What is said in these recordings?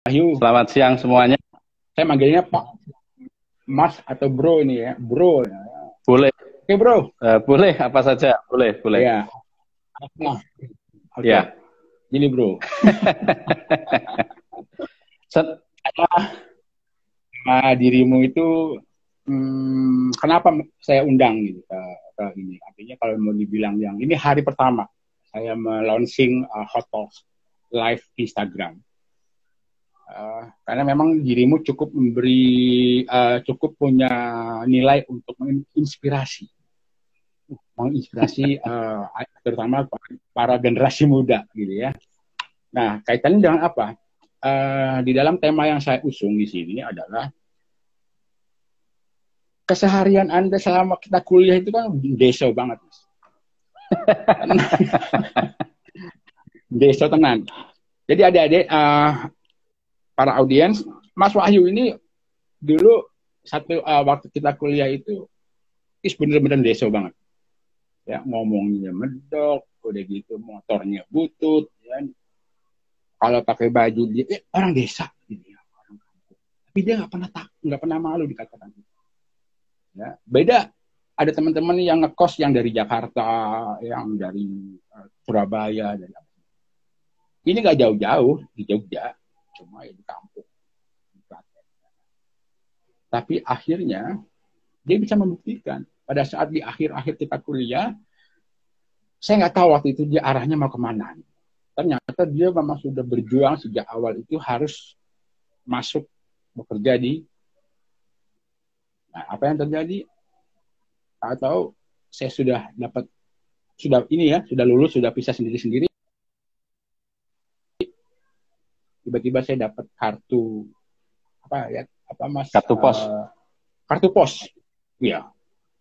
Wahyu, Selamat siang semuanya. saya manggilnya Pak, Mas atau Bro ini ya, Bro. Boleh, Oke Bro, boleh apa saja. Boleh, boleh. ya. Nah, oke. Ya. Gini Bro, Set, dirimu itu kenapa saya undang gitu ke ini? Artinya kalau mau dibilang yang ini hari pertama saya launching Hot Talks live Instagram. Karena memang dirimu cukup cukup punya nilai untuk menginspirasi terutama para generasi muda gitu ya. Nah, kaitannya dengan apa? Di dalam tema yang saya usung di sini adalah keseharian Anda selama kita kuliah itu kan deso banget, Mas. Deso tenan. Jadi adik-adik, para audiens, Mas Wahyu ini dulu waktu kita kuliah itu bener-bener deso banget. Ya, ngomongnya medok, udah gitu motornya butut, ya. Kalau pakai baju dia orang desa gitu ya, orang kampung. Tapi dia nggak pernah malu dikatakan. Ya, beda ada teman-teman yang ngekos yang dari Jakarta, yang dari Surabaya, dari apa. Ini nggak jauh-jauh di Jogja, cuma ya di kampung. Tapi akhirnya dia bisa membuktikan pada saat di akhir-akhir kita kuliah, saya nggak tahu waktu itu dia arahnya mau kemana. Ternyata dia memang sudah berjuang sejak awal itu harus masuk bekerja di. Nah, apa yang terjadi? Atau saya sudah lulus, sudah pisah sendiri-sendiri. Tiba-tiba saya dapat kartu apa ya? Apa Mas? kartu pos. Kartu pos. Iya.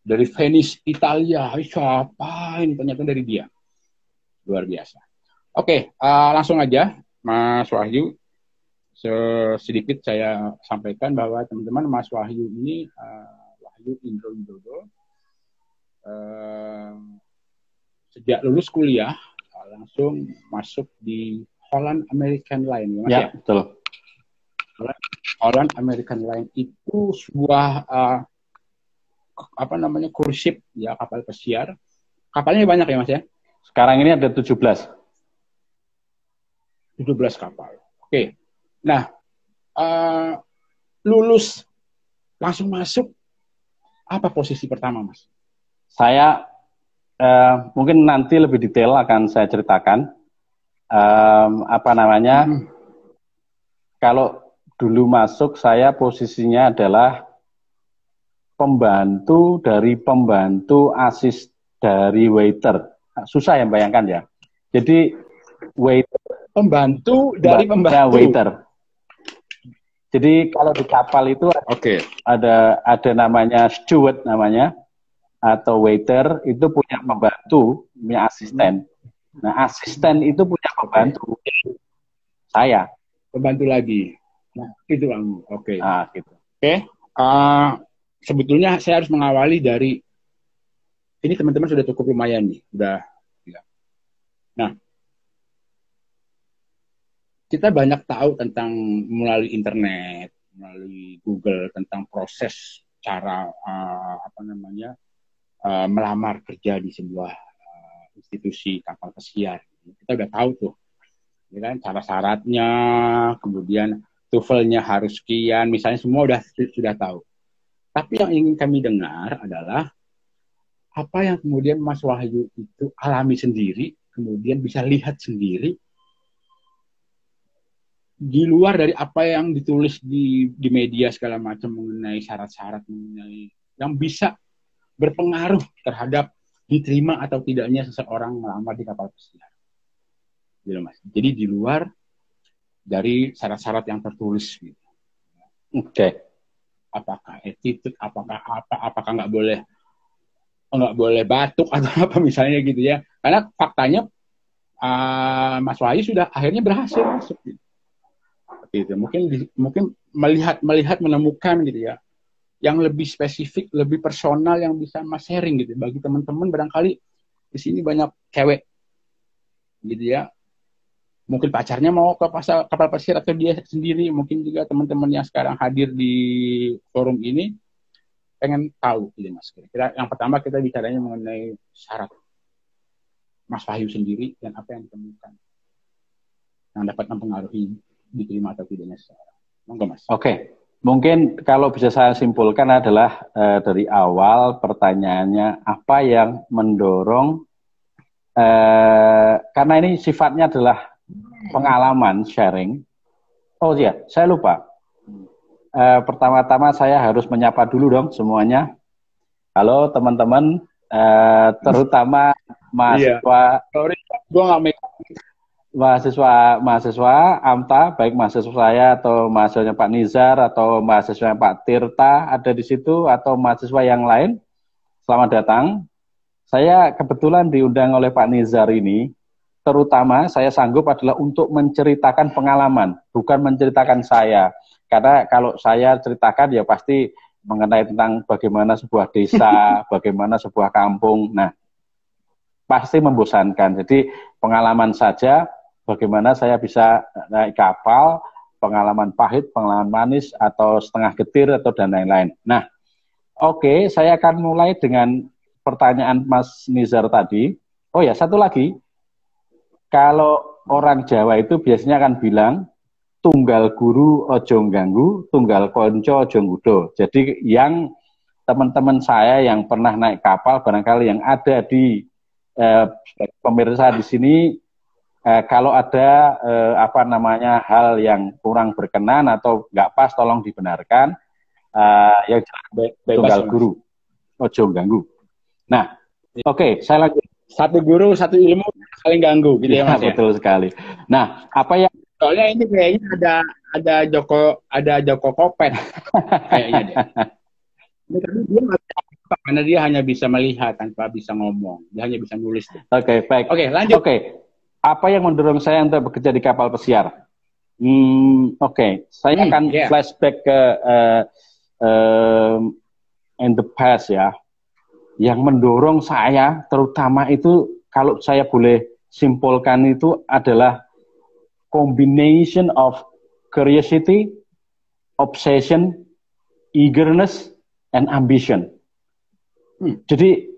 Dari Venice, Italia. Siapa ini? Ternyata dari dia. Luar biasa. Oke, langsung aja Mas Wahyu. Sedikit saya sampaikan bahwa teman-teman Mas Wahyu ini Wahyu Indro Widodo sejak lulus kuliah langsung masuk di Holland American Line, ya Mas ya? Betul. Holland American Line itu sebuah cruise ya, kapal pesiar. Kapalnya banyak ya Mas ya? Sekarang ini ada 17 kapal. Oke. Nah, lulus langsung masuk, apa posisi pertama Mas? Saya mungkin nanti lebih detail akan saya ceritakan. Kalau dulu masuk saya posisinya adalah pembantu asis dari waiter. Susah ya bayangkan ya. Jadi waiter, pembantu dari pembantu. Waiter. Jadi kalau di kapal itu ada namanya steward namanya, atau waiter itu punya pembantu, punya asisten. Nah, asisten itu punya pembantu. Saya. Pembantu lagi. Nah, itu Bang. Oke. Nah, gitu. Oke. Sebetulnya saya harus mengawali dari ini, teman-teman sudah cukup lumayan nih, udah. Ya. Nah, kita banyak tahu tentang melalui internet, melalui Google tentang proses cara melamar kerja di sebuah institusi kapal pesiar. Kita udah tahu tuh, ya kan, cara syaratnya, kemudian TOEFL-nya harus sekian, misalnya semua sudah tahu. Tapi yang ingin kami dengar adalah apa yang kemudian Mas Wahyu itu alami sendiri, kemudian bisa lihat sendiri di luar dari apa yang ditulis di media segala macam mengenai syarat-syarat, mengenai yang bisa berpengaruh terhadap diterima atau tidaknya seseorang melamar di kapal pesiar. Gitu, Mas. Jadi di luar dari syarat-syarat yang tertulis. Gitu. Oke. Apakah attitude, apakah nggak boleh batuk atau apa misalnya gitu ya. Karena faktanya Mas Wahyu sudah akhirnya berhasil masuk. Gitu. Mungkin melihat menemukan gitu ya, yang lebih spesifik, lebih personal yang bisa Mas sharing gitu bagi teman-teman. Barangkali di sini banyak cewek gitu ya, mungkin pacarnya mau ke kapal pesiar atau dia sendiri, mungkin juga teman-teman yang sekarang hadir di forum ini pengen tahu gitu Mas. Kira-kira yang pertama kita bicaranya mengenai syarat Mas Wahyu sendiri dan apa yang ditemukan yang dapat mempengaruhi diterima atau tidaknya seseorang. Monggo Mas. Oke. Mungkin kalau bisa saya simpulkan adalah dari awal pertanyaannya apa yang mendorong karena ini sifatnya adalah pengalaman sharing. Oh iya, saya lupa. Pertama-tama saya harus menyapa dulu dong semuanya. Halo teman-teman, terutama mahasiswa. Sorry, gua nggak mahasiswa AMTA, baik mahasiswa saya atau mahasiswanya Pak Nizar atau mahasiswanya Pak Tirta ada di situ atau mahasiswa yang lain, selamat datang. Saya kebetulan diundang oleh Pak Nizar ini, terutama saya sanggup adalah untuk menceritakan pengalaman, bukan menceritakan saya. Karena kalau saya ceritakan ya pasti mengenai tentang bagaimana sebuah desa, bagaimana sebuah kampung, nah pasti membosankan. Jadi pengalaman saja, bagaimana saya bisa naik kapal, pengalaman pahit, pengalaman manis, atau setengah getir, atau dan lain-lain. Nah, oke, saya akan mulai dengan pertanyaan Mas Nizar tadi. Oh ya, satu lagi. Kalau orang Jawa itu biasanya akan bilang, tunggal guru ojo ganggu, tunggal konco ojo ngudo. Jadi yang teman-teman saya yang pernah naik kapal, barangkali yang ada di pemirsa di sini, kalau ada hal yang kurang berkenan atau nggak pas, tolong dibenarkan. Yang tunggal guru, ojo ganggu. Nah, oke, saya lanjut. Satu guru, satu ilmu, saling ganggu, gitu ya Mas. Betul sekali. Nah, apa yang soalnya ini kayaknya ada Joko Kopet kayaknya deh. Dia karena dia hanya bisa melihat tanpa bisa ngomong, dia hanya bisa nulis. Oke, baik. Oke, lanjut. Oke. Apa yang mendorong saya untuk bekerja di kapal pesiar? Oke. Saya akan flashback ke in the past ya. Yang mendorong saya, terutama itu kalau saya boleh simpulkan itu adalah combination of curiosity, obsession, eagerness, and ambition. Jadi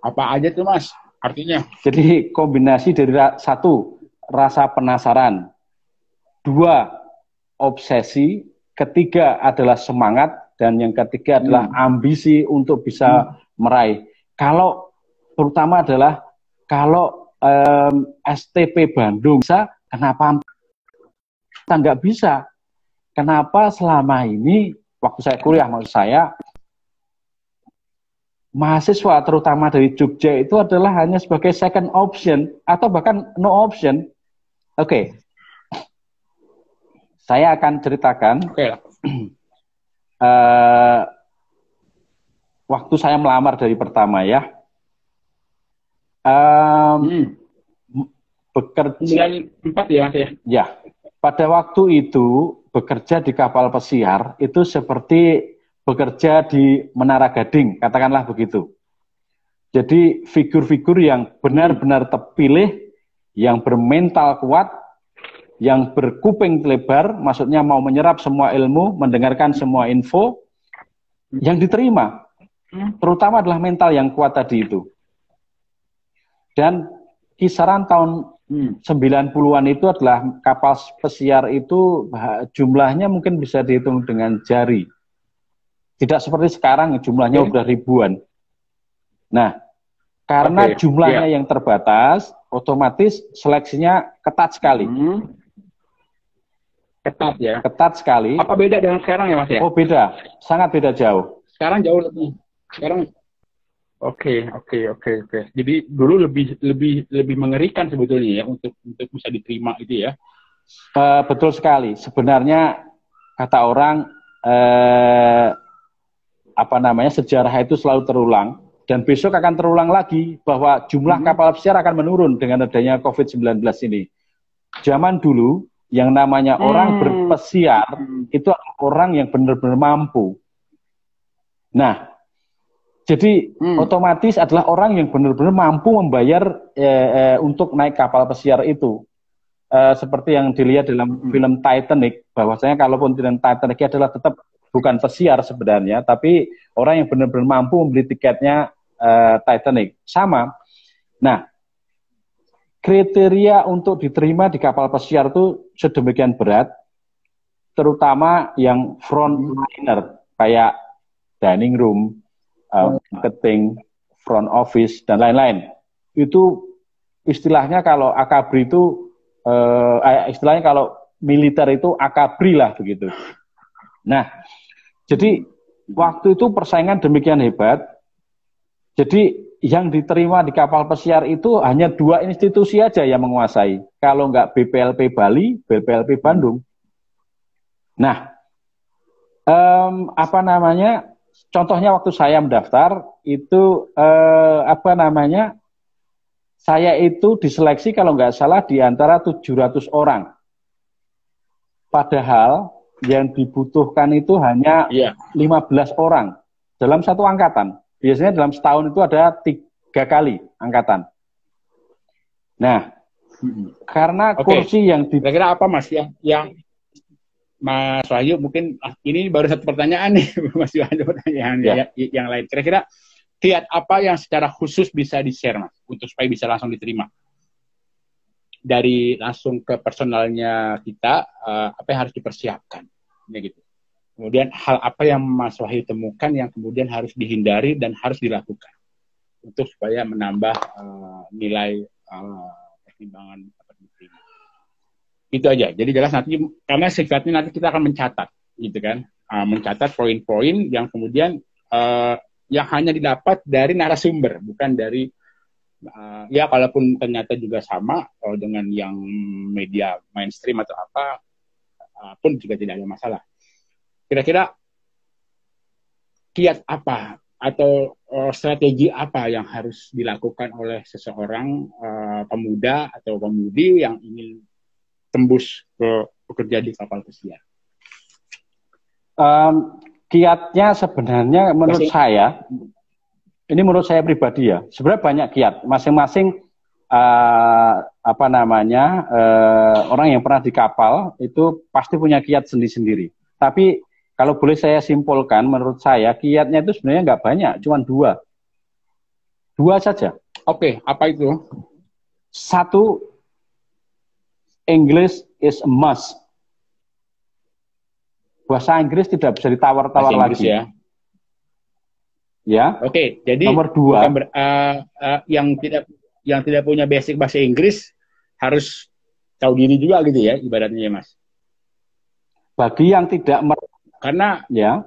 apa aja tuh Mas artinya? Jadi kombinasi dari satu, rasa penasaran, dua, obsesi, ketiga adalah semangat, dan yang ketiga adalah ambisi untuk bisa meraih. Kalau terutama adalah kalau STP Bandung bisa, kenapa kita nggak bisa? Kenapa selama ini waktu saya kuliah, maksud saya mahasiswa terutama dari Jogja itu adalah hanya sebagai second option atau bahkan no option. Oke. Saya akan ceritakan waktu saya melamar dari pertama ya. Bekerja 94 ya Mas ya. Ya. Pada waktu itu bekerja di kapal pesiar itu seperti bekerja di Menara Gading, katakanlah begitu. Jadi figur-figur yang benar-benar terpilih, yang bermental kuat, yang berkuping lebar, maksudnya mau menyerap semua ilmu, mendengarkan semua info, yang diterima. Terutama adalah mental yang kuat tadi itu. Dan kisaran tahun 90-an itu adalah kapal pesiar itu jumlahnya mungkin bisa dihitung dengan jari. Tidak seperti sekarang jumlahnya udah ribuan. Nah, karena jumlahnya yang terbatas, otomatis seleksinya ketat sekali. Ketat ya? Ketat sekali. Apa beda dengan sekarang ya Mas ya? Oh beda, sangat beda jauh. Sekarang jauh lebih. Sekarang Oke. Jadi dulu lebih mengerikan sebetulnya ya untuk bisa diterima itu ya. Betul sekali. Sebenarnya kata orang sejarah itu selalu terulang dan besok akan terulang lagi bahwa jumlah kapal pesiar akan menurun dengan adanya COVID-19 ini. Zaman dulu yang namanya orang berpesiar itu orang yang benar-benar mampu. Nah, jadi otomatis adalah orang yang benar-benar mampu membayar untuk naik kapal pesiar itu. seperti yang dilihat dalam film Titanic, bahwasanya kalaupun film Titanic adalah tetap bukan pesiar sebenarnya, tapi orang yang benar-benar mampu membeli tiketnya Titanic. Sama. Nah, kriteria untuk diterima di kapal pesiar itu sedemikian berat, terutama yang frontliner, kayak dining room, marketing, front office, dan lain-lain. Itu istilahnya kalau akabri itu, istilahnya kalau militer itu akabri lah begitu. Nah, jadi waktu itu persaingan demikian hebat, jadi yang diterima di kapal pesiar itu hanya 2 institusi aja yang menguasai. Kalau nggak BPLP Bali, BPLP Bandung. Nah, contohnya waktu saya mendaftar itu saya itu diseleksi kalau nggak salah di antara 700 orang. Padahal yang dibutuhkan itu hanya 15 orang dalam satu angkatan. Biasanya dalam setahun itu ada 3 kali angkatan. Nah, karena kursi yang kira-kira apa Mas yang Mas Wahyu, mungkin ini baru satu pertanyaan nih, Mas Wahyu, ada pertanyaan yang lain. Kira-kira kiat apa yang secara khusus bisa di-share Mas untuk supaya bisa langsung diterima? Dari langsung ke personalnya kita, apa yang harus dipersiapkan? Ya gitu. Kemudian hal apa yang Mas Wahyu temukan yang kemudian harus dihindari dan harus dilakukan untuk supaya menambah nilai pertimbangan diterima. Itu aja. Jadi jelas nanti, karena sifatnya nanti kita akan mencatat, gitu kan, mencatat poin-poin yang kemudian yang hanya didapat dari narasumber, bukan dari ya kalaupun ternyata juga sama dengan yang media mainstream atau apa pun juga tidak ada masalah. Kira-kira kiat apa atau strategi apa yang harus dilakukan oleh seseorang pemuda atau pemudi yang ingin tembus ke bekerja di kapal pesiar? Kiatnya sebenarnya menurut saya, ini menurut saya pribadi ya, sebenarnya banyak kiat. Masing-masing orang yang pernah di kapal itu pasti punya kiat sendiri-sendiri. Tapi kalau boleh saya simpulkan, menurut saya kiatnya itu sebenarnya nggak banyak, cuma 2. 2 saja. Oke, apa itu? 1, English is a must. Bahasa Inggris tidak bisa ditawar-tawar lagi. Ya. Oke, jadi nomor 2, yang tidak punya basic bahasa Inggris harus tahu diri juga gitu ya, ibaratnya ya Mas. Bagi yang tidak karena ya.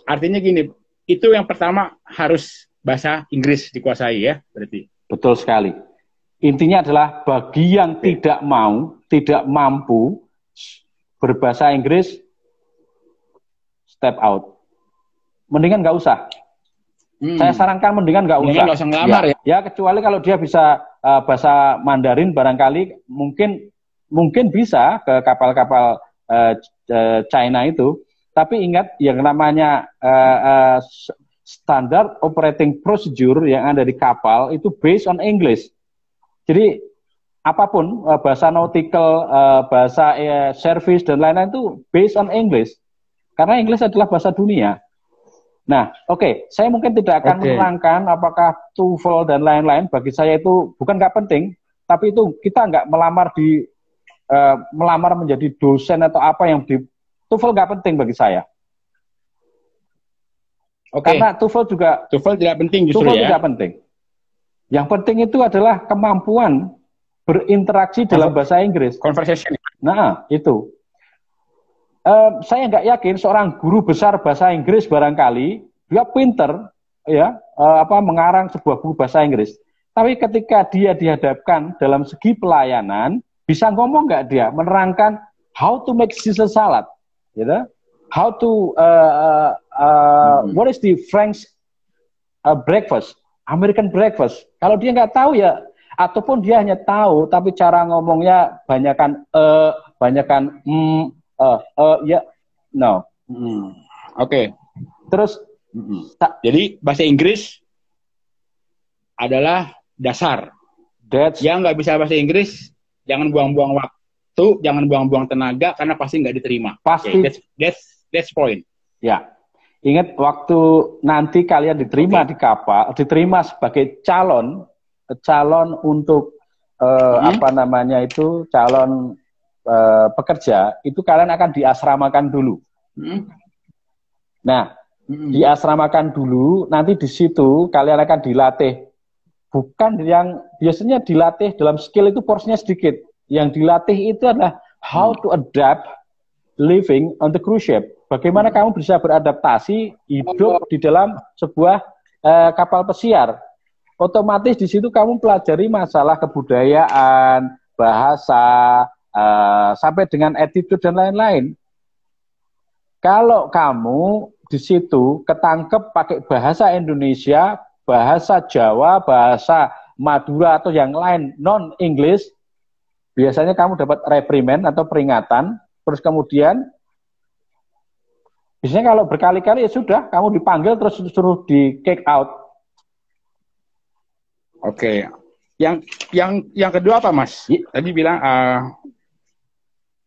Artinya gini, itu yang pertama harus bahasa Inggris dikuasai ya, berarti. Betul sekali. Intinya adalah bagi yang tidak mampu berbahasa Inggris, step out. Mendingan nggak usah. Saya sarankan mendingan nggak usah. Nggak usah ngelamar ya. Kecuali kalau dia bisa bahasa Mandarin barangkali mungkin bisa ke kapal-kapal China itu. Tapi ingat yang namanya standard operating procedure yang ada di kapal itu based on English. Jadi apapun bahasa nautical, bahasa service dan lain-lain itu based on English. Karena English adalah bahasa dunia. Nah, oke, saya mungkin tidak akan menerangkan apakah TOEFL dan lain-lain. Bagi saya itu bukan nggak penting, tapi itu kita nggak melamar menjadi dosen atau apa yang di TOEFL nggak penting bagi saya. Karena TOEFL tidak penting justru TOEFL tidak penting. Yang penting itu adalah kemampuan berinteraksi dalam bahasa Inggris. Conversation. Nah, itu. Saya nggak yakin seorang guru besar bahasa Inggris barangkali dia pinter ya mengarang sebuah buku bahasa Inggris. Tapi ketika dia dihadapkan dalam segi pelayanan, bisa ngomong nggak dia menerangkan how to make Caesar salad, gitu? How to what is the French breakfast, American breakfast. Kalau dia nggak tahu ya, ataupun dia hanya tahu tapi cara ngomongnya banyakan ya, no. Oke. Terus, jadi bahasa Inggris adalah dasar Yang nggak bisa bahasa Inggris, jangan buang-buang waktu, jangan buang-buang tenaga, karena pasti nggak diterima. Pasti. Okay, that's point. Ya, ingat waktu nanti kalian diterima di kapal, diterima sebagai calon untuk apa namanya itu, calon pekerja, itu kalian akan diasramakan dulu. Nah, diasramakan dulu, nanti di situ kalian akan dilatih. Bukan yang biasanya dilatih dalam skill itu porsinya sedikit. Yang dilatih itu adalah how to adapt living on the cruise ship. Bagaimana kamu bisa beradaptasi hidup di dalam sebuah kapal pesiar. Otomatis di situ kamu pelajari masalah kebudayaan, bahasa, sampai dengan attitude dan lain-lain. Kalau kamu di situ ketangkep pakai bahasa Indonesia, bahasa Jawa, bahasa Madura atau yang lain non-English, biasanya kamu dapat reprimand atau peringatan, terus kemudian biasanya kalau berkali-kali ya sudah, kamu dipanggil terus suruh di kick out. Oke. Yang kedua apa, Mas? Tadi bilang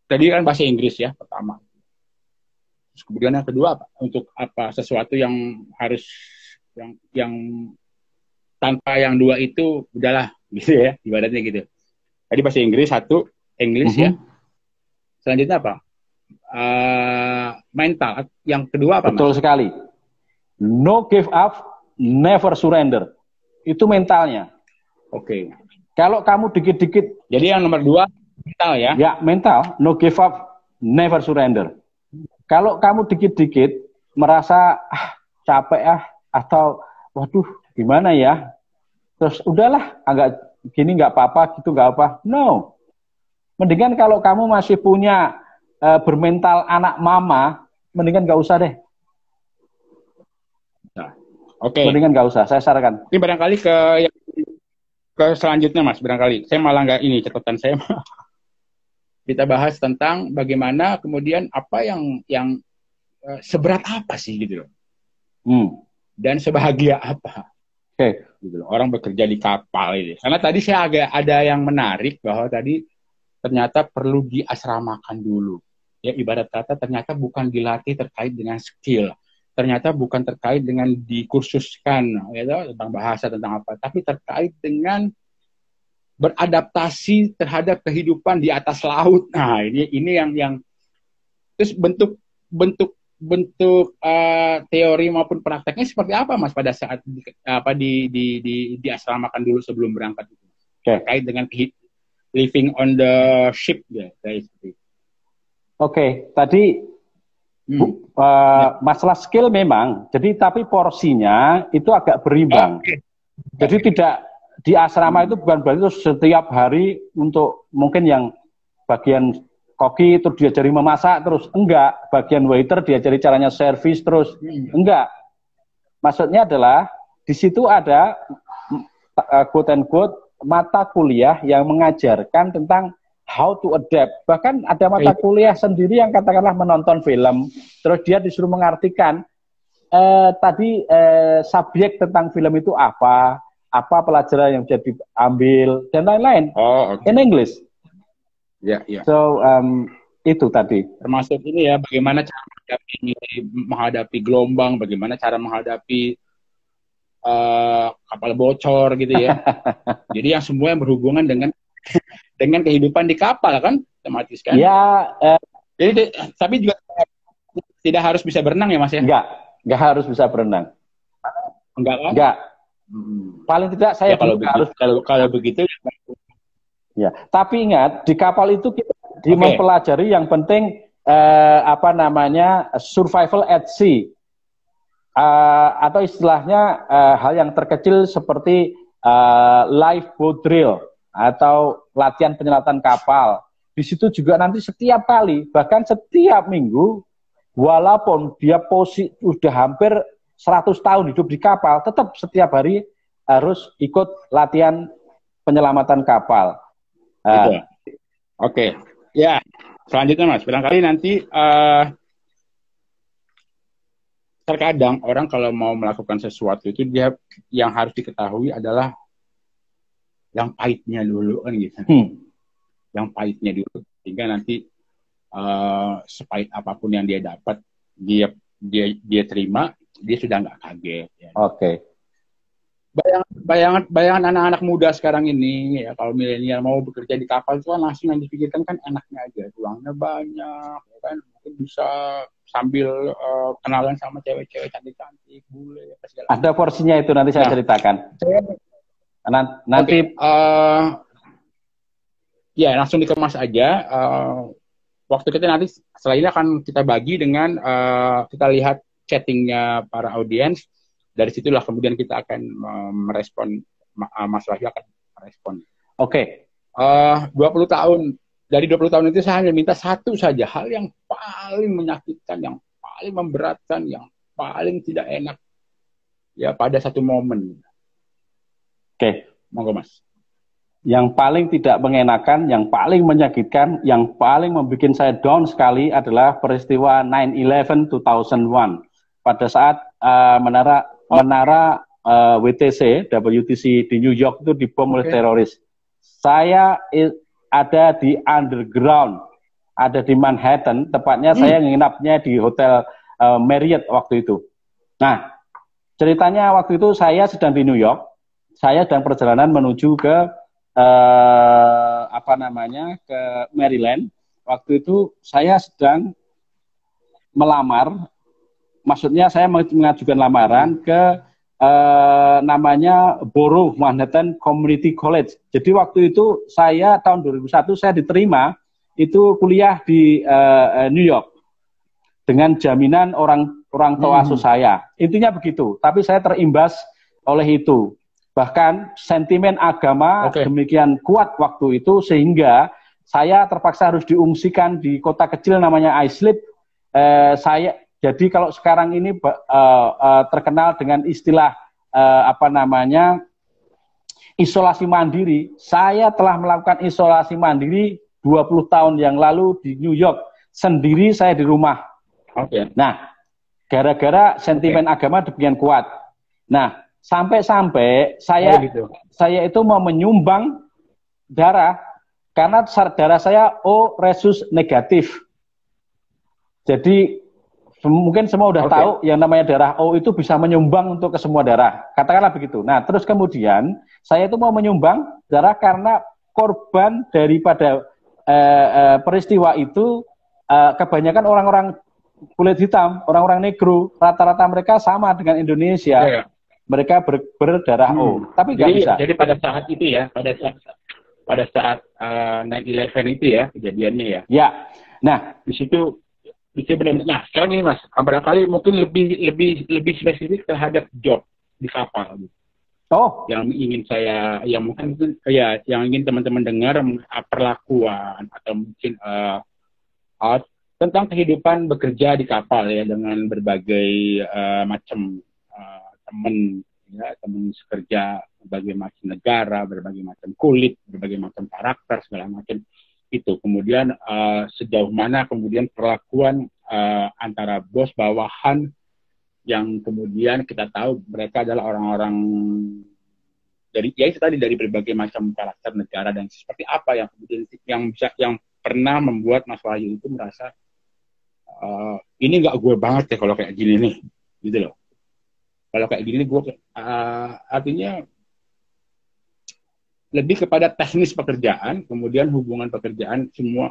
tadi kan bahasa Inggris ya pertama. Terus kemudian yang kedua apa? Untuk apa? Sesuatu yang harus yang tanpa yang dua itu udahlah gitu ya, ibaratnya gitu. Tadi bahasa Inggris satu, English ya. Selanjutnya apa? Mental. Yang kedua apa? Betul sekali. No give up, never surrender. Itu mentalnya. Oke. Kalau kamu dikit-dikit. Jadi yang nomor dua mental ya? Ya, mental. No give up, never surrender. Kalau kamu dikit-dikit merasa capek atau waduh gimana ya, terus udahlah agak gini nggak apa-apa gitu nggak apa, no. Mendingan kalau kamu masih punya bermental anak mama, mendingan nggak usah deh. Nah, oke. Mendingan nggak usah, saya sarankan. Ini barangkali ke selanjutnya, Mas, barangkali saya malah nggak ini catatan saya. Kita bahas tentang bagaimana kemudian apa yang seberat apa sih gitu loh. Dan sebahagia apa. Gitu loh. Orang bekerja di kapal ini. Karena tadi saya agak ada yang menarik bahwa tadi ternyata perlu diasramakan dulu. Ya ibarat kata ternyata bukan dilatih terkait dengan skill. Ternyata bukan terkait dengan dikursuskan gitu, tentang bahasa tentang apa, tapi terkait dengan beradaptasi terhadap kehidupan di atas laut. Nah, ini yang terus bentuk teori maupun prakteknya seperti apa, Mas, pada saat diasramakan dulu sebelum berangkat itu. Terkait dengan living on the ship ya, guys. Oke, tadi masalah skill memang, jadi tapi porsinya itu agak berimbang. Jadi tidak di asrama itu bukan berarti setiap hari untuk mungkin yang bagian koki terus diajari memasak terus, enggak, bagian waiter diajari caranya servis terus, enggak. Maksudnya adalah di situ ada quote and quote mata kuliah yang mengajarkan tentang how to adapt. Bahkan ada mata kuliah sendiri yang katakanlah menonton film, terus dia disuruh mengartikan tadi subjek tentang film itu apa pelajaran yang bisa diambil dan lain-lain. In English. Ya. So itu tadi. Termasuk ini ya, bagaimana cara menghadapi gelombang, bagaimana cara menghadapi kapal bocor gitu ya. Jadi yang semua yang berhubungan dengan kehidupan di kapal kan, otomatis kan. Ya. Jadi tapi juga tidak harus bisa berenang ya, Mas ya? Enggak harus bisa berenang. Enggak kan? Enggak. Paling tidak saya kalau begitu ya. Tapi ingat di kapal itu kita mempelajari yang penting survival at sea, atau istilahnya hal yang terkecil seperti lifeboat drill atau latihan penyelamatan kapal. Di situ juga nanti setiap kali, bahkan setiap minggu, walaupun dia sudah hampir 100 tahun hidup di kapal, tetap setiap hari harus ikut latihan penyelamatan kapal. Oke. Ya, selanjutnya, Mas. Barangkali nanti terkadang orang kalau mau melakukan sesuatu itu dia yang harus diketahui adalah yang pahitnya dulu kan gitu. Yang pahitnya dulu, sehingga nanti sepahit apapun yang dia dapat, dia terima, dia sudah nggak kaget. Ya. Oke. Bayangan anak-anak muda sekarang ini, ya, kalau milenial mau bekerja di kapal itu kan langsung yang dipikirkan kan enaknya aja, uangnya banyak, ya kan, mungkin bisa sambil kenalan sama cewek-cewek cantik-cantik, bule, apa segala. Ada porsinya itu nanti saya ceritakan. Nanti. Ya, langsung dikemas aja. Waktu kita nanti setelah ini akan kita bagi dengan kita lihat chattingnya para audiens. Dari situlah kemudian kita akan merespon, Mas Wahyu akan merespon. Oke. 20 tahun. Dari 20 tahun itu saya hanya minta satu saja hal yang paling menyakitkan, yang paling memberatkan, yang paling tidak enak. Ya, pada satu momen. Oke. Monggo, Mas. Yang paling tidak mengenakan, yang paling menyakitkan, yang paling membuat saya down sekali adalah peristiwa 9/11 2001. Pada saat menara WTC di New York itu dibom oleh teroris. Saya ada di underground, ada di Manhattan, tepatnya saya nginapnya di hotel Marriott waktu itu. Nah, ceritanya waktu itu saya sedang di New York, saya sedang perjalanan menuju ke ke Maryland. Waktu itu saya sedang melamar. Maksudnya saya mengajukan lamaran ke namanya Borough Manhattan Community College. Jadi waktu itu saya tahun 2001 saya diterima itu kuliah di New York dengan jaminan orang tua asuh saya. Intinya begitu. Tapi saya terimbas oleh itu. Bahkan sentimen agama demikian kuat waktu itu sehingga saya terpaksa harus diungsikan di kota kecil namanya Islip. Jadi kalau sekarang ini terkenal dengan istilah isolasi mandiri, saya telah melakukan isolasi mandiri 20 tahun yang lalu di New York. Sendiri saya di rumah. Nah, gara-gara sentimen agama demikian kuat. Nah, sampai-sampai saya itu mau menyumbang darah karena darah saya O resus negatif. Jadi mungkin semua udah tahu yang namanya darah O itu bisa menyumbang untuk ke semua darah. Katakanlah begitu. Nah, terus kemudian saya itu mau menyumbang darah karena korban daripada peristiwa itu kebanyakan orang-orang kulit hitam, orang-orang negro, rata-rata mereka sama dengan Indonesia. Mereka berdarah O. Tapi nggak bisa. Jadi pada saat itu ya, pada saat 9/11 itu ya kejadiannya ya. Ya. Nah, di situ benar-benar. Nah, sekarang ini Mas, barangkali mungkin lebih spesifik terhadap job di kapal. Yang ingin yang ingin teman-teman dengar perlakuan atau mungkin tentang kehidupan bekerja di kapal ya dengan berbagai macam teman sekerja, berbagai macam negara, berbagai macam kulit, berbagai macam karakter segala macam. Itu kemudian sejauh mana kemudian perlakuan antara bos bawahan yang kemudian kita tahu mereka adalah orang-orang dari berbagai macam karakter negara dan seperti apa yang kemudian yang pernah membuat Mas Wahyu itu merasa ini nggak gue banget ya kalau kayak gini nih, gitu loh. Kalau kayak gini gue artinya lebih kepada teknis pekerjaan, kemudian hubungan pekerjaan semua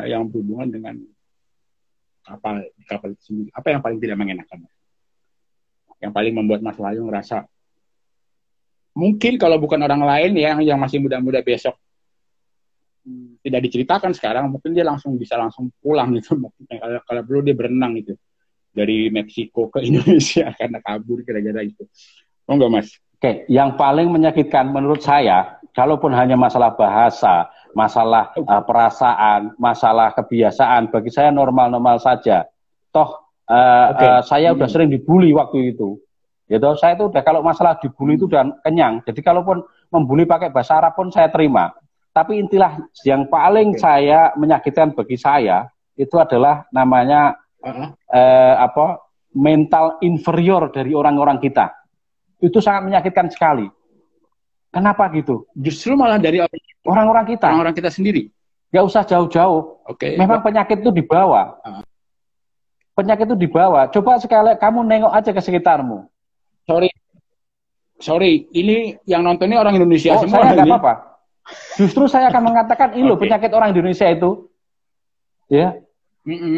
yang berhubungan dengan kapal itu sendiri. Apa yang paling tidak mengenakan? Yang paling membuat Mas Wahyu ngerasa mungkin kalau bukan orang lain ya yang masih muda-muda besok tidak diceritakan sekarang, mungkin dia bisa langsung pulang gitu. Kalau perlu dia berenang gitu dari Meksiko ke Indonesia karena kabur kira-kira itu. Oh enggak Mas? Oke, yang paling menyakitkan menurut saya, kalaupun hanya masalah bahasa, masalah perasaan, masalah kebiasaan, bagi saya normal-normal saja. Toh saya udah sering dibully waktu itu. Gitu, saya itu udah kalau masalah dibully itu udah kenyang. Jadi kalaupun membully pakai bahasa Arab pun saya terima. Tapi intilah yang paling saya menyakitkan bagi saya itu adalah namanya mental inferior dari orang-orang kita. Itu sangat menyakitkan sekali. Kenapa gitu? Justru malah dari orang-orang kita sendiri. Nggak usah jauh-jauh. Memang penyakit itu dibawa. Penyakit itu dibawa. Coba sekali kamu nengok aja ke sekitarmu. Sorry, ini yang nontonnya orang Indonesia semua. Saya nggak apa-apa. Justru saya akan mengatakan ini loh penyakit orang Indonesia itu, ya,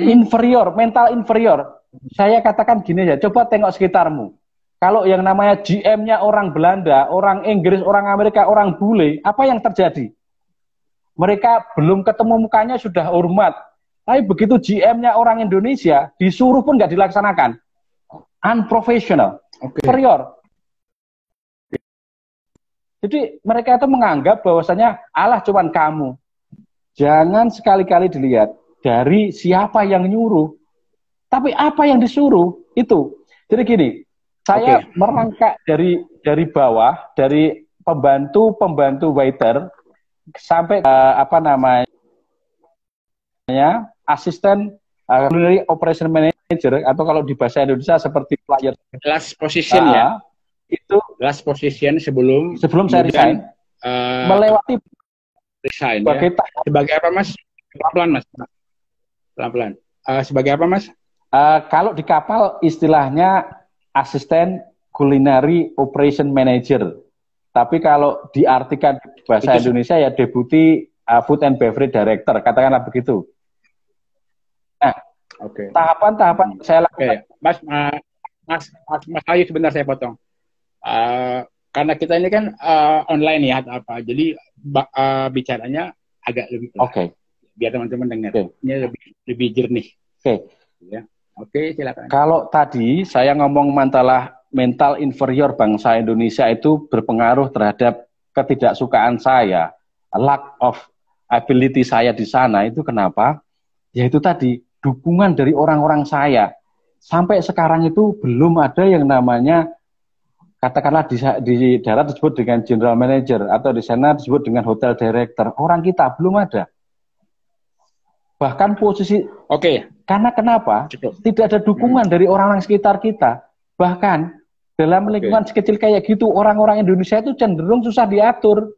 inferior, mental inferior. Saya katakan gini ya, coba tengok sekitarmu. Kalau yang namanya GM-nya orang Belanda, orang Inggris, orang Amerika, orang bule, apa yang terjadi? Mereka belum ketemu mukanya sudah hormat. Tapi begitu GM-nya orang Indonesia, disuruh pun nggak dilaksanakan. Unprofessional, inferior. Jadi mereka itu menganggap bahwasanya Allah cuman kamu. Jangan sekali-kali dilihat dari siapa yang nyuruh. Tapi apa yang disuruh itu. Jadi gini, saya merangkak dari bawah, dari pembantu waiter sampai asisten culinary operation manager, atau kalau di bahasa Indonesia seperti player. Last position ya. Itu last position sebelum saya resign, melewati resign ya. Sebagai apa Mas? Pelan-pelan. Sebagai apa Mas? Kalau di kapal istilahnya asisten culinary operation manager. Tapi kalau diartikan bahasa Indonesia ya deputy food and beverage director, katakanlah begitu. Nah, tahapan-tahapan saya lakukan. Mas Ayu, sebentar saya potong. Karena kita ini kan online ya atau apa, jadi bicaranya agak lebih pelan. Biar teman-teman dengar, ini lebih jernih. Ya. Silakan. Kalau tadi saya ngomong mental inferior bangsa Indonesia itu berpengaruh terhadap ketidaksukaan saya, lack of ability saya di sana, itu kenapa? Yaitu tadi dukungan dari orang-orang saya. Sampai sekarang itu belum ada yang namanya, katakanlah di darat disebut dengan general manager, atau di sana disebut dengan hotel director. Orang kita belum ada. Bahkan posisi, karena kenapa? Tidak ada dukungan dari orang-orang sekitar kita. Bahkan dalam lingkungan sekecil kayak gitu, orang-orang Indonesia itu cenderung susah diatur.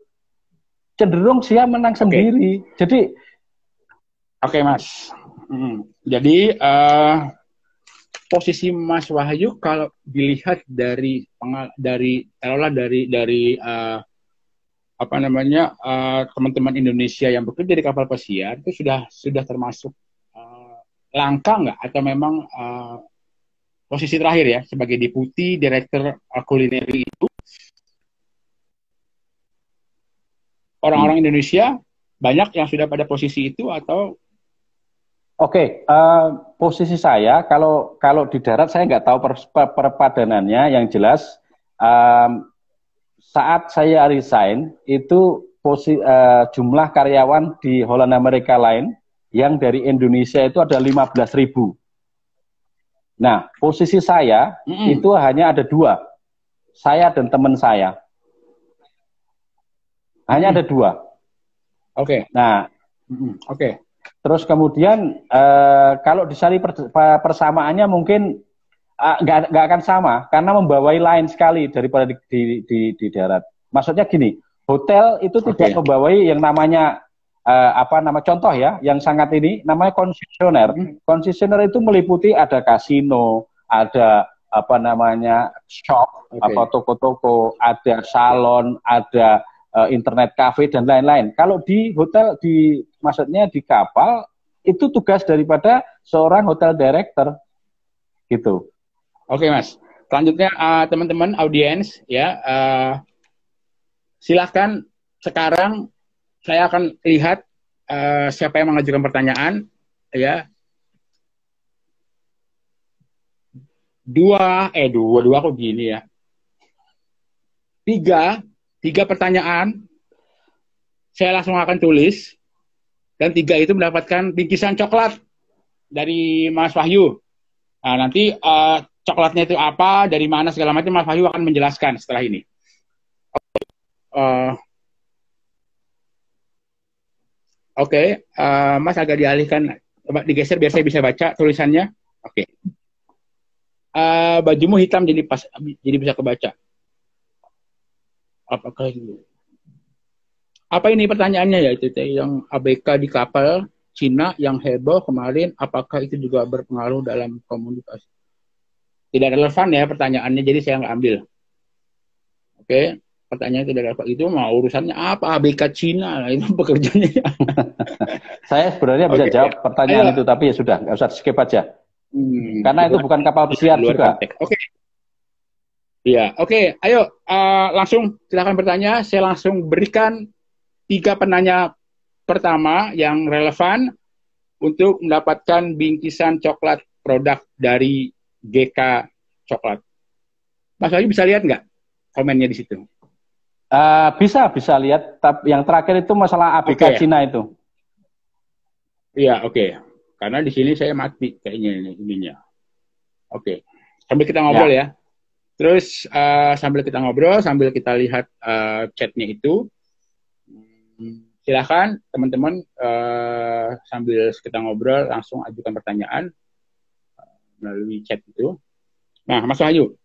Cenderung dia menang sendiri. Jadi, Mas. Jadi, posisi Mas Wahyu kalau dilihat dari teman-teman Indonesia yang bekerja di kapal pesiar itu sudah termasuk langka nggak, atau memang posisi terakhir ya sebagai deputi direktur kulineri itu orang-orang Indonesia banyak yang sudah pada posisi itu atau? Posisi saya kalau di darat saya nggak tahu perpadanannya, yang jelas saat saya resign itu jumlah karyawan di Holland America Line yang dari Indonesia itu ada 15.000. Nah, posisi saya itu hanya ada 2. Saya dan teman saya. Hanya ada 2. Nah, terus kemudian kalau disari persamaannya mungkin nggak akan sama, karena membawai lain sekali daripada di darat. Maksudnya gini, hotel itu tidak membawai yang namanya contoh ya, yang sangat ini namanya konsesioner. Konsesioner itu meliputi ada kasino, ada shop, toko-toko, ada salon, ada internet cafe dan lain-lain. Kalau di hotel, maksudnya di kapal, itu tugas daripada seorang hotel director, gitu. Mas. Selanjutnya teman-teman audiens ya, silahkan sekarang saya akan lihat siapa yang mengajukan pertanyaan ya. Dua kok gini ya. Tiga pertanyaan saya langsung akan tulis, dan 3 itu mendapatkan bingkisan coklat dari Mas Wahyu. Nah, nanti coklatnya itu apa, dari mana, segala macam Mas Wahyu akan menjelaskan setelah ini. Mas agak dialihkan, coba digeser biar saya bisa baca tulisannya. Bajumu hitam jadi bisa kebaca. Apakah itu? Apa ini pertanyaannya ya itu yang ABK di kapal Cina yang heboh kemarin, apakah itu juga berpengaruh dalam komunikasi? Tidak relevan ya pertanyaannya, jadi saya nggak ambil. Oke, pertanyaan tidak relevan. Itu mau urusannya apa? ABK Cina, itu pekerjaannya. Saya sebenarnya bisa jawab pertanyaan itu, tapi ya sudah, nggak usah skip aja. Karena itu bukan kapal pesiar juga. Oke. Iya, oke. Ayo, langsung silakan bertanya. Saya langsung berikan 3 penanya pertama yang relevan untuk mendapatkan bingkisan coklat produk dari GK Coklat. Mas Wahyu bisa lihat nggak komennya di situ? Bisa lihat. Tapi yang terakhir itu masalah ABK Cina itu. Iya, oke. Karena di sini saya mati kayaknya ininya. Oke. Sambil kita ngobrol ya. Terus sambil kita ngobrol, sambil kita lihat chatnya itu, silakan teman-teman sambil kita ngobrol langsung ajukan pertanyaan melalui chat itu. Nah, Mas Wahyu,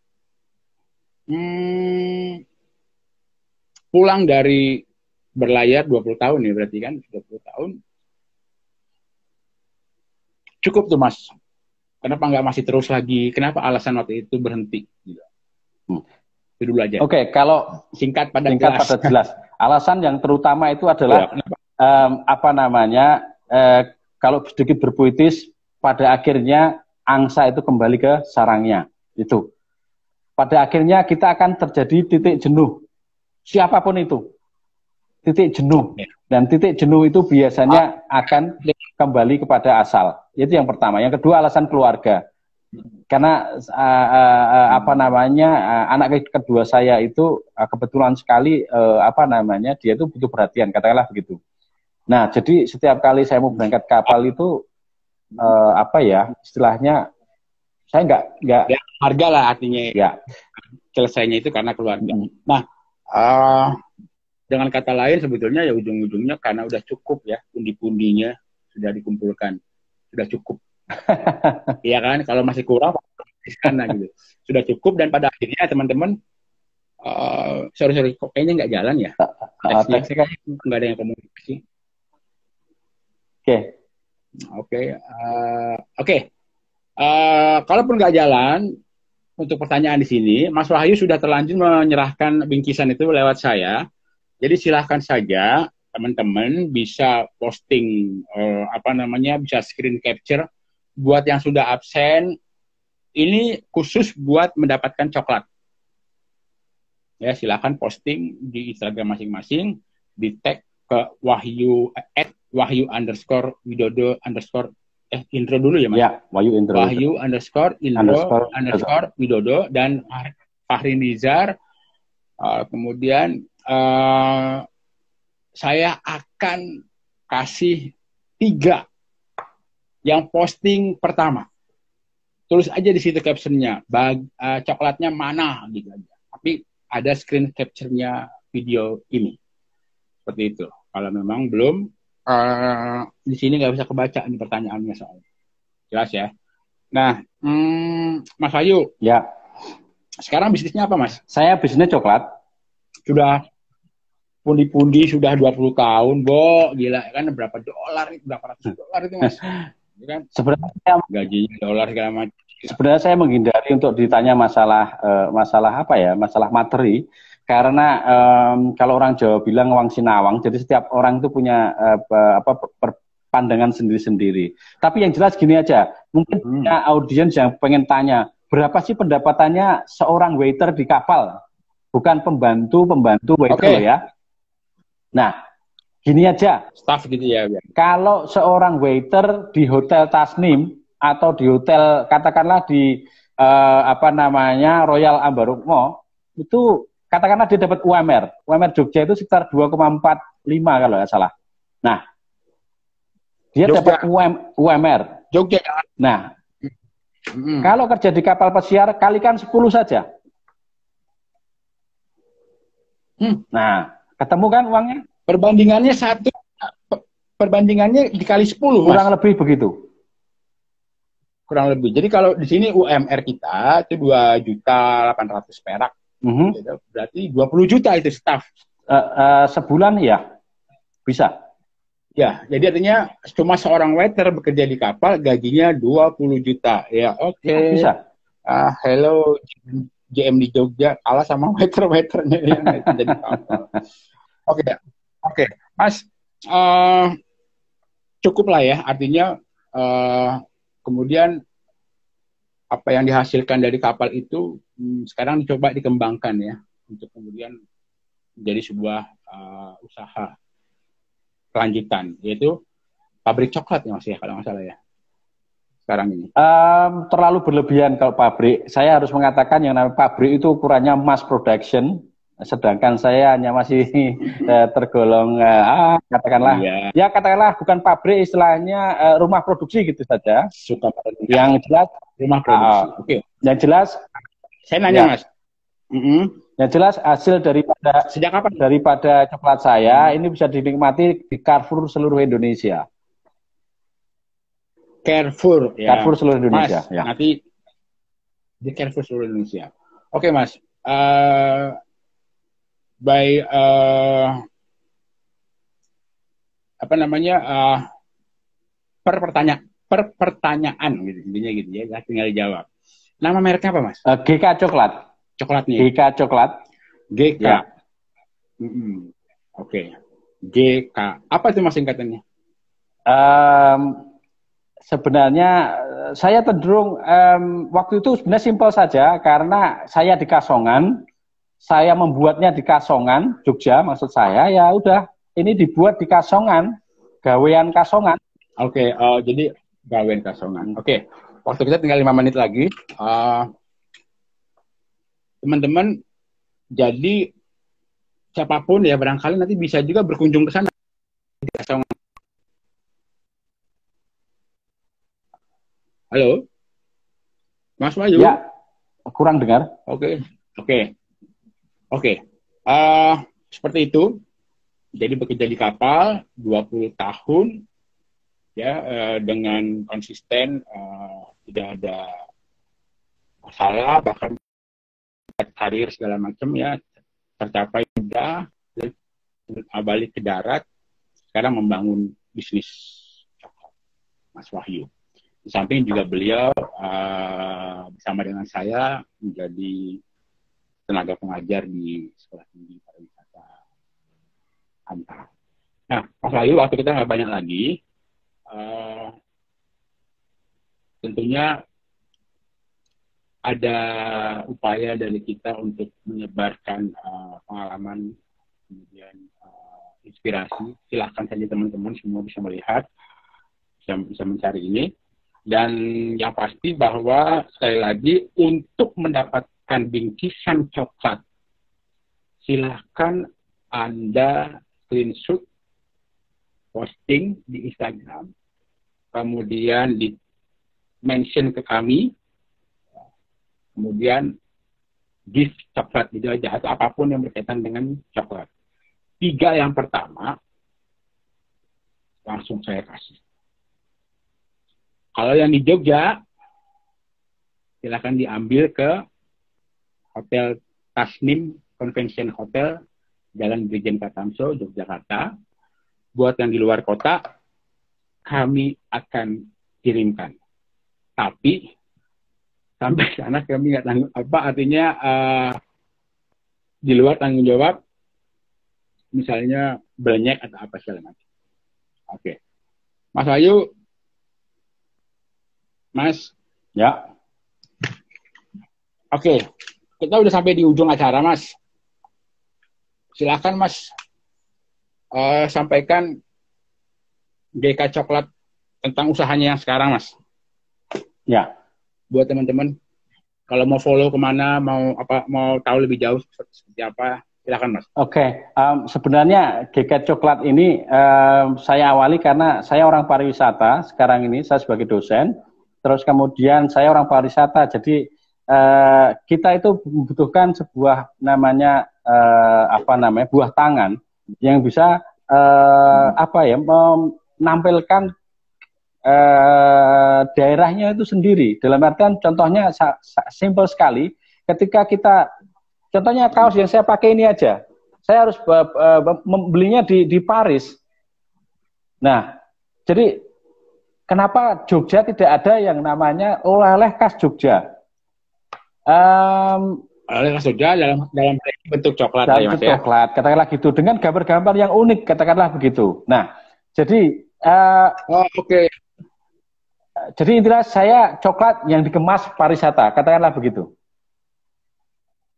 pulang dari berlayar 20 tahun nih berarti kan, 20 tahun. Cukup tuh Mas. Kenapa nggak masih terus lagi? Kenapa alasan waktu itu berhenti? Itu dulu aja. Oke, kalau singkat pada jelas. Alasan yang terutama itu adalah kalau sedikit berpuitis, pada akhirnya angsa itu kembali ke sarangnya. Itu. Pada akhirnya kita akan terjadi titik jenuh. Siapapun itu. Titik jenuh. Dan titik jenuh itu biasanya akan kembali kepada asal. Itu yang pertama. Yang kedua, alasan keluarga. Karena anak kedua saya itu kebetulan sekali dia itu butuh perhatian, katakanlah begitu. Nah, jadi setiap kali saya mau berangkat kapal itu istilahnya saya nggak harga lah artinya ya. Selesainya itu karena keluarga. Nah, dengan kata lain sebetulnya ya ujung-ujungnya karena udah cukup ya, pundi-pundinya sudah dikumpulkan, sudah cukup. Iya kan, kalau masih kurang sana gitu. Sudah cukup dan pada akhirnya teman-teman sorry kok kayaknya nggak jalan ya. Teksnya nggak ada yang komunikasi. Oke. Kalaupun nggak jalan untuk pertanyaan di sini, Mas Wahyu sudah terlanjur menyerahkan bingkisan itu lewat saya. Jadi silahkan saja teman-teman bisa posting bisa screen capture. Buat yang sudah absen, ini khusus buat mendapatkan coklat. Ya, silakan posting di Instagram masing-masing, di tag ke @wahyu_widodo_ intro dulu ya Mas. Ya, Wahyu_intro_widodo dan Fahri Nizar. Kemudian saya akan kasih 3 yang posting pertama. Tulis aja di situ captionnya, coklatnya mana gitu aja. Tapi ada screen capture-nya video ini. Seperti itu. Kalau memang belum, di sini nggak bisa kebaca nih pertanyaannya soalnya. Jelas ya. Nah, Mas Wahyu. Ya. Sekarang bisnisnya apa Mas? Saya bisnisnya coklat. Sudah pundi-pundi sudah 20 tahun, Bo. Gila kan berapa ratus dolar itu Mas? Kan? Sebenarnya gajinya dolar segala macam. Sebenarnya saya menghindari untuk ditanya masalah materi, karena kalau orang Jawa bilang wang sinawang, jadi setiap orang itu punya pandangan sendiri-sendiri. Tapi yang jelas gini aja, mungkin punya audiens yang pengen tanya, berapa sih pendapatannya seorang waiter di kapal? Bukan pembantu waiter loh ya. Nah, gini aja, staff gitu ya. Kalau seorang waiter di Hotel Tasnim atau di hotel katakanlah di Royal Ambarukmo, itu katakanlah dia dapat UMR Jogja itu sekitar 2,45 kalau nggak salah. Nah, dia dapat UMR Jogja. Nah, kalau kerja di kapal pesiar kalikan 10 saja. Nah, ketemu kan uangnya? Perbandingannya dikali 10, kurang lebih begitu. Kurang lebih. Jadi kalau di sini UMR kita itu 2.800.000 perak Berarti 20 juta itu staff. Sebulan ya, bisa. Ya, jadi artinya cuma seorang waiter bekerja di kapal, gajinya 20 juta. Ya, oke. Bisa. Hello, GM di Jogja, kalah sama waiter-waiternya yang kerja di kapal. Oke. Mas, cukup lah ya, artinya kemudian apa yang dihasilkan dari kapal itu sekarang dicoba dikembangkan ya, untuk kemudian menjadi sebuah usaha kelanjutan, yaitu pabrik coklat ya Mas ya, kalau nggak salah ya sekarang ini. Terlalu berlebihan kalau pabrik. Saya harus mengatakan yang namanya pabrik itu ukurannya mass production, sedangkan saya hanya masih tergolong katakanlah katakanlah bukan pabrik, istilahnya rumah produksi gitu saja. Yang jelas rumah produksi. Oke. Yang jelas saya nanya Mas. Yang jelas hasil daripada sejak kapan? Daripada coklat saya ini bisa dinikmati di Carrefour seluruh Indonesia. Carrefour seluruh Indonesia. Mas, nanti di Carrefour seluruh Indonesia. Oke Mas. Pertanyaan gitu, intinya gitu ya, tinggal dijawab. Nama mereknya apa Mas? GK Coklat. Coklatnya. GK Coklat. GK. Ya. Oke. GK. Apa itu Mas singkatannya? Sebenarnya saya cenderung waktu itu sebenarnya simpel saja, karena saya di Kasongan, saya membuatnya di Kasongan, Jogja maksud saya, ya udah ini dibuat di Kasongan, gawean Kasongan. Oke, jadi gawean Kasongan. Oke, waktu kita tinggal 5 menit lagi. Teman-teman, jadi siapapun ya barangkali nanti bisa juga berkunjung ke sana di Kasongan. Halo, Mas Wahyu? Ya, kurang dengar. Oke. Seperti itu. Jadi bekerja di kapal 20 tahun, ya, dengan konsisten, tidak ada masalah, bahkan karir segala macam ya tercapai, sudah balik ke darat, sekarang membangun bisnis coklat, Mas Wahyu. Di samping juga beliau bersama dengan saya menjadi tenaga pengajar di Sekolah Tinggi Pariwisata Antar. Nah, Mas Wahyu, waktu kita nggak banyak lagi. Tentunya ada upaya dari kita untuk menyebarkan pengalaman, kemudian inspirasi. Silahkan saja teman-teman semua bisa melihat, bisa mencari ini. Dan yang pasti bahwa sekali lagi untuk mendapatkan bingkisan coklat, silahkan Anda screenshot, posting di Instagram, kemudian di mention ke kami, kemudian gift coklat gitu aja, atau apapun yang berkaitan dengan coklat. 3 yang pertama langsung saya kasih. Kalau yang di Jogja, silakan diambil ke Hotel Tasnim Convention Hotel, Jalan Brigjen Katamso, Yogyakarta. Buat yang di luar kota, kami akan kirimkan. Tapi sampai sana kami nggak tanggung artinya di luar tanggung jawab, misalnya banyak atau apa segala macam. Oke, Mas Wahyu, Mas. Ya. Oke, kita udah sampai di ujung acara, Mas. Silakan, Mas, sampaikan GK Coklat tentang usahanya yang sekarang, Mas. Ya. Buat teman-teman, kalau mau follow kemana, mau tahu lebih jauh seperti apa, silakan, Mas. Oke. Sebenarnya GK Coklat ini saya awali karena saya orang pariwisata. Sekarang ini saya sebagai dosen. Terus kemudian saya orang pariwisata, jadi kita itu membutuhkan sebuah namanya buah tangan yang bisa menampilkan daerahnya itu sendiri. Dalam artian contohnya simple sekali, ketika kita Contohnya kaos yang saya pakai ini aja, saya harus membelinya di Paris. Nah, jadi kenapa Jogja tidak ada yang namanya oleh-oleh khas Jogja? Oleh khas Jogja dalam bentuk coklat, dalam bentuk coklat, katakanlah gitu, dengan gambar-gambar yang unik, katakanlah begitu. Nah, jadi oke. Jadi intinya saya coklat yang dikemas pariwisata, katakanlah begitu.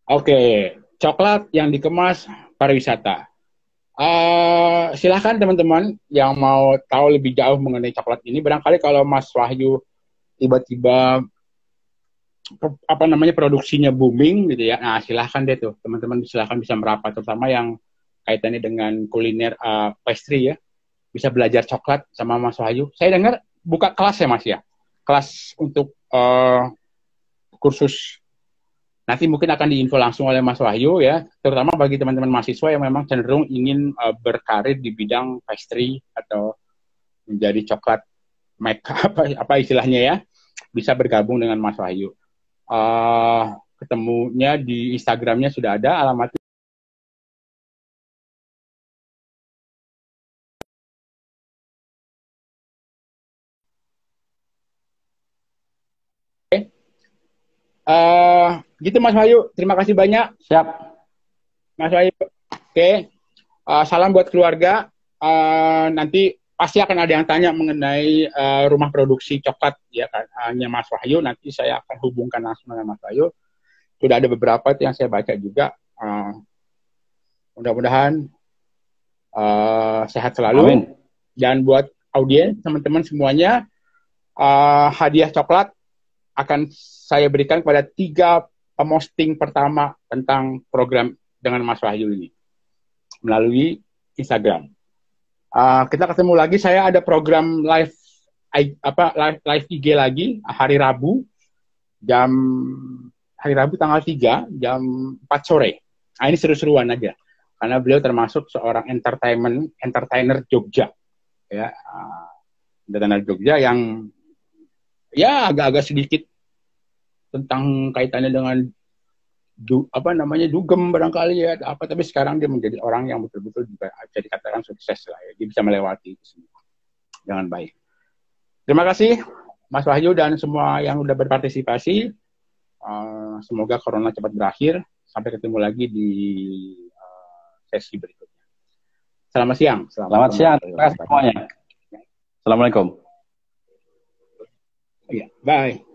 Oke, coklat yang dikemas pariwisata. Silahkan teman-teman yang mau tahu lebih jauh mengenai coklat ini, barangkali kalau Mas Wahyu tiba-tiba produksinya booming gitu ya, nah silahkan deh tuh teman-teman, silahkan bisa merapat, terutama yang kaitannya dengan kuliner pastry ya, bisa belajar coklat sama Mas Wahyu. Saya dengar buka kelas ya Mas ya, kelas untuk kursus. Nanti mungkin akan diinfo langsung oleh Mas Wahyu ya, terutama bagi teman-teman mahasiswa yang memang cenderung ingin berkarir di bidang pastry atau menjadi coklat maker, apa istilahnya ya, bisa bergabung dengan Mas Wahyu. Ketemunya di Instagramnya sudah ada alamatnya. Gitu Mas Wahyu, terima kasih banyak. Siap. Mas Wahyu. Oke. Salam buat keluarga. Nanti pasti akan ada yang tanya mengenai rumah produksi coklat ya kan, hanya Mas Wahyu. Nanti saya akan hubungkan langsung dengan Mas Wahyu. Sudah ada beberapa yang saya baca juga. Mudah-mudahan sehat selalu. Amin. Dan buat audiens, teman-teman semuanya, hadiah coklat akan saya berikan kepada 3 pemosting pertama tentang program dengan Mas Wahyu ini melalui Instagram. Kita ketemu lagi. Saya ada program live IG lagi hari Rabu tanggal 3 jam 4 sore. Nah, ini seru-seruan aja karena beliau termasuk seorang entertainer Jogja ya, entertainer Jogja yang ya agak-agak sedikit tentang kaitannya dengan dugem barangkali ya, tapi sekarang dia menjadi orang yang betul-betul juga bisa dikatakan sukses lah ya. Dia bisa melewati itu semua dengan baik. Terima kasih Mas Wahyu dan semua yang sudah berpartisipasi. Semoga corona cepat berakhir. Sampai ketemu lagi di sesi berikutnya. Selamat siang. Selamat siang. Terima kasih semuanya. Assalamualaikum. Iya, bye.